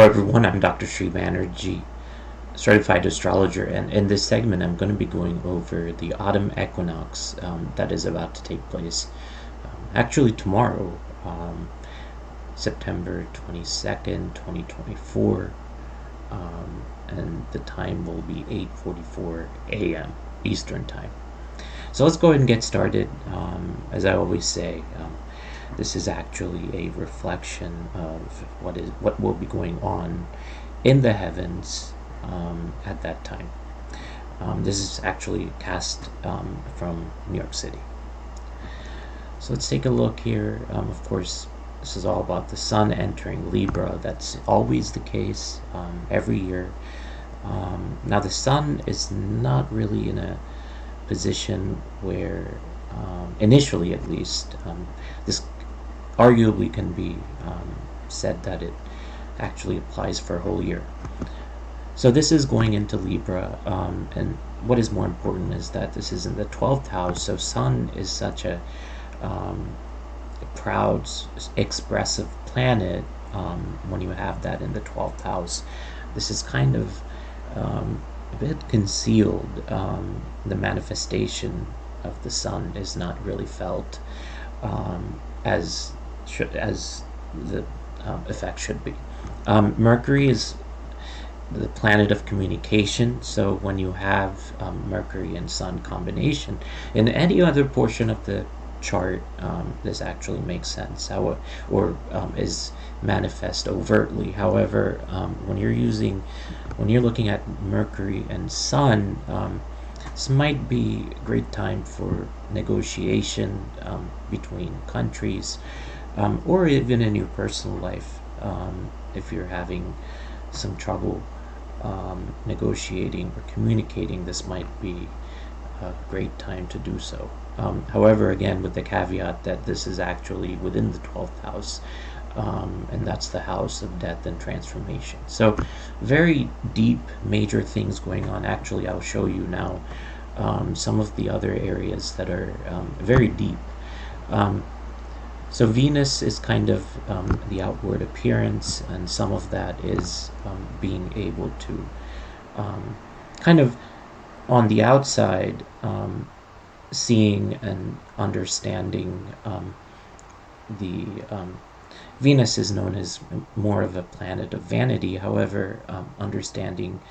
Hello everyone, I'm Dr. Sri Banerjee, certified astrologer, and in this segment I'm going to be going over the autumn equinox that is about to take place actually tomorrow, September 22nd, 2024, and the time will be 8:44 a.m. Eastern Time. So let's go ahead and get started. As I always say, this is actually a reflection of what will be going on in the heavens at that time. This is actually cast from New York City. So let's take a look here. Of course, this is all about the sun entering Libra. That's always the case every year. Now the sun is not really in a position where, initially at least, this arguably can be said that it actually applies for a whole year. So this is going into Libra, and what is more important is that this is in the 12th house. So Sun is such a proud, expressive planet. When you have that in the 12th house, this is kind of a bit concealed. The manifestation of the Sun is not really felt as the effect should be. Mercury is the planet of communication. So when you have Mercury and Sun combination in any other portion of the chart, this actually makes sense. Or is manifest overtly. However, when you're looking at Mercury and Sun, this might be a great time for negotiation between countries, or even in your personal life. If you're having some trouble negotiating or communicating, this might be a great time to do so. However, again, with the caveat that this is actually within the 12th house, and that's the house of death and transformation. So very deep, major things going on. Actually, I'll show you now some of the other areas that are very deep. So Venus is kind of the outward appearance, and some of that is being able to kind of on the outside seeing and understanding the Venus is known as more of a planet of vanity. However, understanding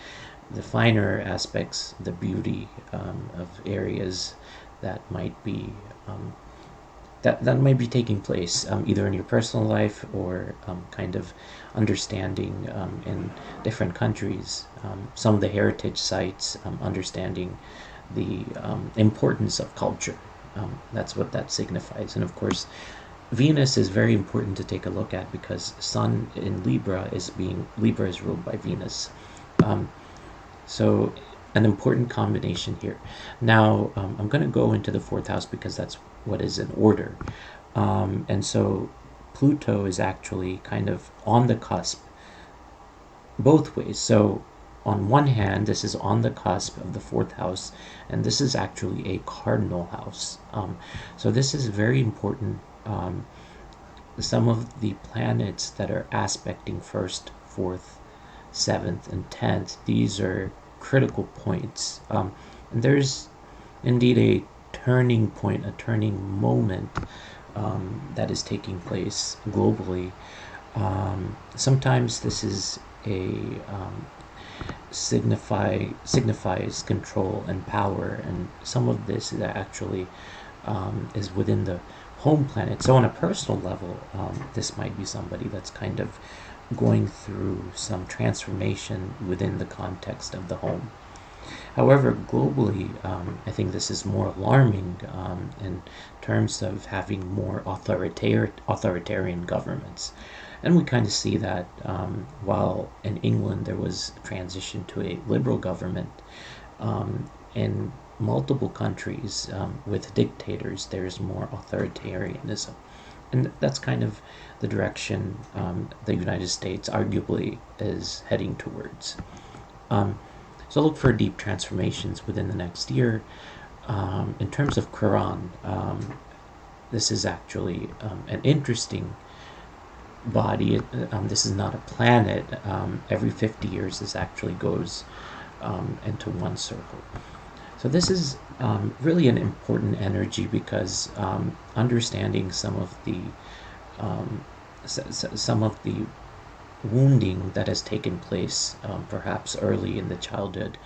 the finer aspects, the beauty of areas that might be that might be taking place either in your personal life or kind of understanding in different countries, some of the heritage sites, understanding the importance of culture. That's what that signifies. And of course, Venus is very important to take a look at because Sun in Libra is ruled by Venus. So an important combination here. Now I'm going to go into the 4th house because that's what is in order. And so Pluto is actually kind of on the cusp both ways. So on one hand, this is on the cusp of the 4th house, and this is actually a cardinal house. So this is very important. Some of the planets that are aspecting 1st, 4th, 7th, and 10th, these are critical points. And there's indeed a turning point, a turning moment that is taking place globally. Sometimes this is a signifies control and power, and some of this is actually is within the home planet. So on a personal level, this might be somebody that's kind of going through some transformation within the context of the home. However, globally, I think this is more alarming in terms of having more authoritarian governments. And we kind of see that while in England there was a transition to a liberal government, in multiple countries with dictators, there's more authoritarianism. And that's kind of the direction the United States arguably is heading towards. So look for deep transformations within the next year. In terms of Quran, this is actually an interesting body. This is not a planet. Every 50 years, this actually goes into one circle. So this is really an important energy because understanding um, some of the wounding that has taken place, perhaps early in the childhood,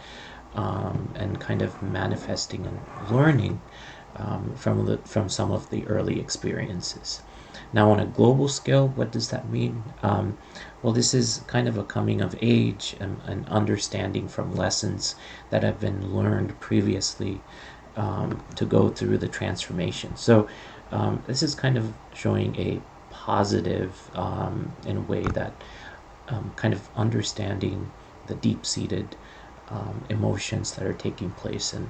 and kind of manifesting and learning from some of the early experiences. Now, on a global scale, what does that mean? Well, this is kind of a coming of age and understanding from lessons that have been learned previously to go through the transformation. So, this is kind of showing a positive, in a way that kind of understanding the deep seated emotions that are taking place and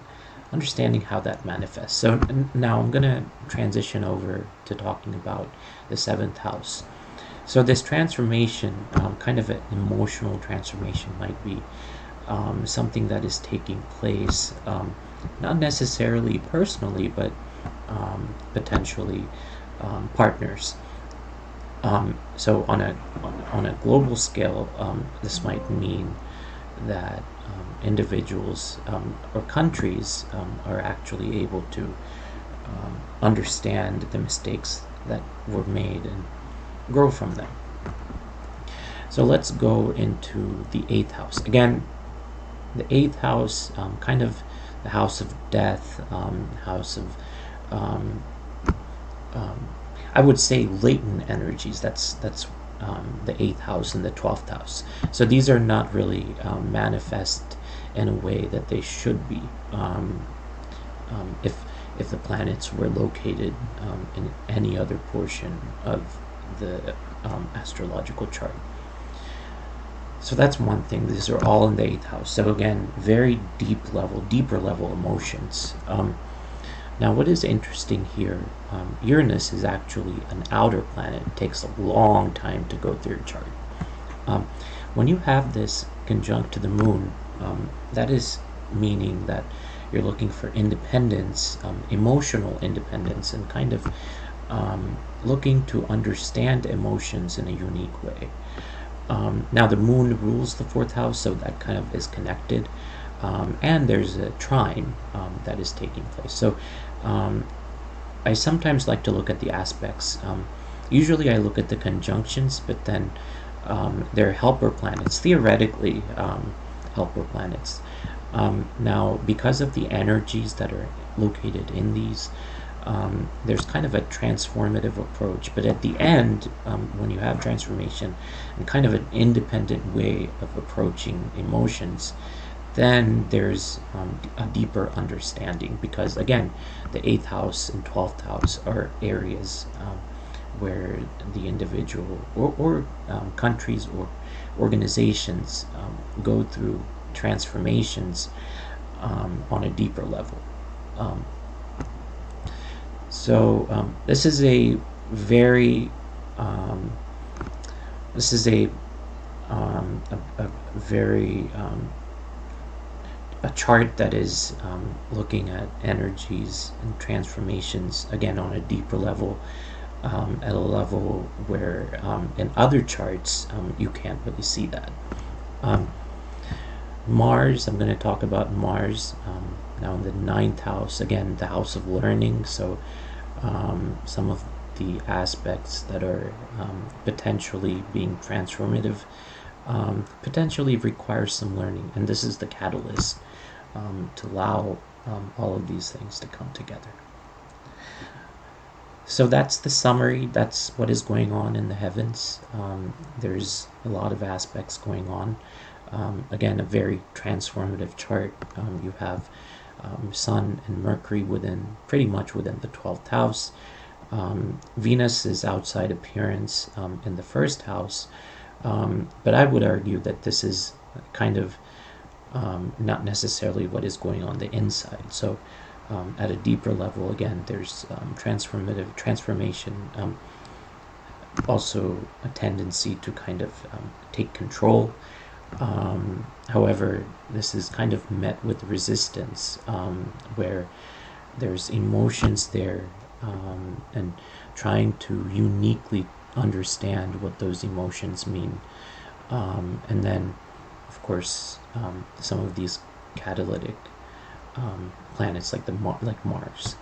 understanding how that manifests. So now I'm going to transition over to talking about the seventh house. So this transformation, kind of an emotional transformation, might be something that is taking place, not necessarily personally, but potentially partners. So on a global scale, this might mean that individuals or countries are actually able to understand the mistakes that were made and grow from them. So let's go into the eighth house. Again, the eighth house, kind of the house of death, house of, um, um, I would say, latent energies. That's the eighth house and the 12th house. So these are not really manifest in a way that they should be. If the planets were located in any other portion of the astrological chart. So that's one thing. These are all in the eighth house. So again, very deeper level emotions. Now, what is interesting here, Uranus is actually an outer planet. It takes a long time to go through your chart. Um, when you have this conjunct to the moon, that is meaning that you're looking for independence, emotional independence, and kind of looking to understand emotions in a unique way. Now, the moon rules the fourth house, so that kind of is connected. And there's a trine that is taking place. So um, I sometimes like to look at the aspects. Usually I look at the conjunctions, but then they're helper planets, theoretically helper planets. Now, because of the energies that are located in these, there's kind of a transformative approach. But at the end, when you have transformation and kind of an independent way of approaching emotions, then there's a deeper understanding because, again, the 8th house and 12th house are areas where the individual or countries or organizations go through transformations on a deeper level. Um, this is a very this is a very a chart that is looking at energies and transformations again on a deeper level, at a level where in other charts you can't really see that. Um, Mars, I'm going to talk about Mars now in the ninth house, again, the house of learning. So some of the aspects that are potentially being transformative potentially require some learning, and this is the catalyst to allow all of these things to come together. So that's the summary. That's what is going on in the heavens. There's a lot of aspects going on. Again, a very transformative chart. You have Sun and Mercury pretty much within the 12th house. Venus is outside appearance in the first house. But I would argue that this is kind of not necessarily what is going on the inside. So at a deeper level, again, there's transformation, also a tendency to kind of take control. However, this is kind of met with resistance, where there's emotions there, and trying to uniquely understand what those emotions mean. And then, of course, some of these catalytic planets like like Mars.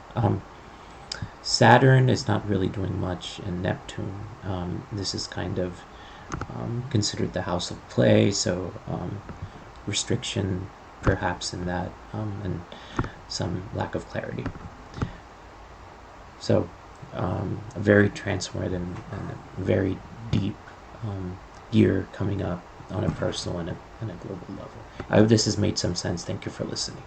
Saturn is not really doing much, and Neptune. This is kind of considered the house of play, so restriction perhaps in that, and some lack of clarity. So, a very transformative and a very deep year coming up on a personal and a global level. I hope this has made some sense. Thank you for listening.